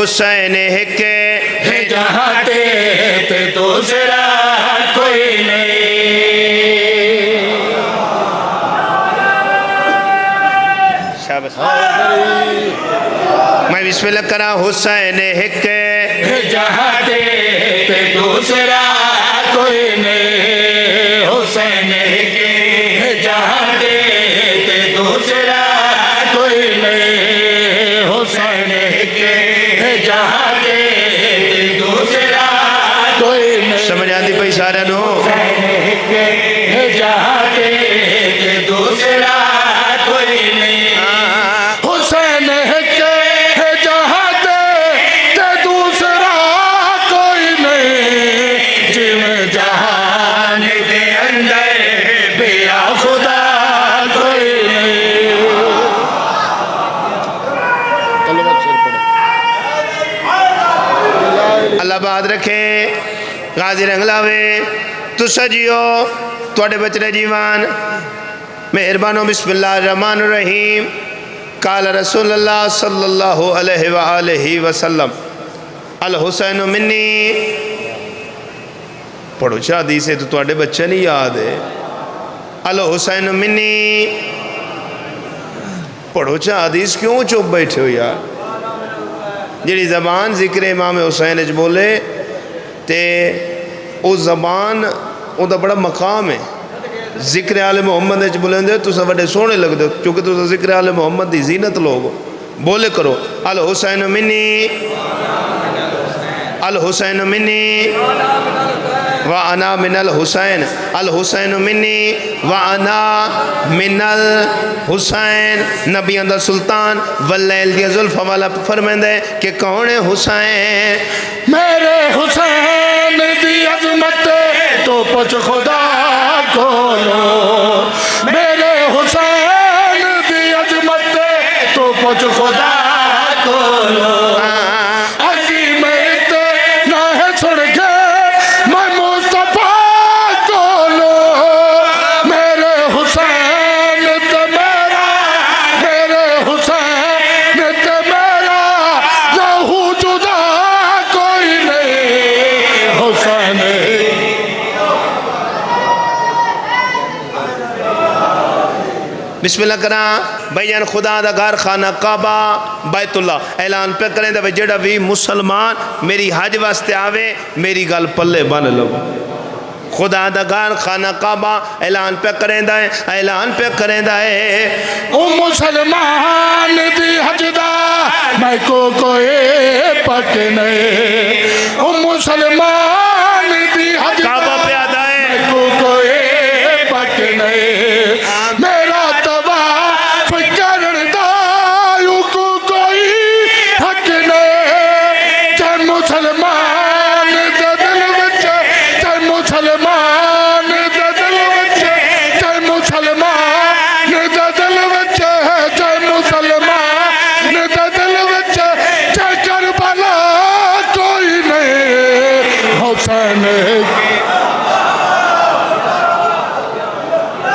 حسین ایک جہاں تے دوسرا کوئی نہیں شاباش میں بسم اللہ کرا حسین ایک جہاں تے دوسرا کوئی نہیں حسین کے جہاں تے دوسرا کوئی نہیں حسین کے جہاں تے دوسرا کوئی نہیں سمجھ آتی پئی سارے نو حسین کے جہاں تے دوسرا کوئی نہیں حسین کے جہاں تے دوسرا کوئی نہیں جم جہان کے اندر بیا خدا کوئی نہیں اللہ بات رکھے غازی رنگلاوے تو سجیو توڑے بچنے جیوان مہربانو بسم اللہ الرحمن الرحیم قال رسول اللہ صلی اللہ علیہ وآلہ وسلم الحسین منی پڑھو چاہ حدیث ہے تو توڑے بچے نہیں یاد ہے الحسین منی پڑھو چاہ حدیث کیوں چوپ بیٹھے ہو یار جیڑی زبان ذکر امام حسین اچ بولے تے او زبان او دا بڑا مقام ہے ذکر آل محمد اچ بولیں دے تو سا بڑے سونے لگ دے کیونکہ تو سا ذکر آل محمد دی زینت لوگ بولے کرو الحسین منی الحسین منی وَأَنَا مِنَ الْحُسَيْنِ الحسین منی وَأَنَا مِنَ الْحُسَيْنِ نبی اندر سلطان واللیل دی ظلف والا فرمائیں دے کہ کون ہے حسین میرے حسین دی عظمت تو پچھ خدا کو لو میرے حسین دی عظمت تو پچھ خدا کو لو عظیم اتنا ہے سن کے میں مصطفیٰ کو لو میرے حسین تے میرا میرے حسین تے میرا لہو جدا کوئی نہیں حسین بسم اللہ کرا بھائی جان خدا دا گھر خانہ کعبہ بیت اللہ اعلان پہ کریں دے جڑا بھی مسلمان میری حج واسطے آوے میری گل پلے بن لو خدا دا گھر خانہ کعبہ اعلان پہ کریں دے اعلان پہ کریں دے او مسلمان دی حج دا میں کو کوئی پک نہیں او مسلمان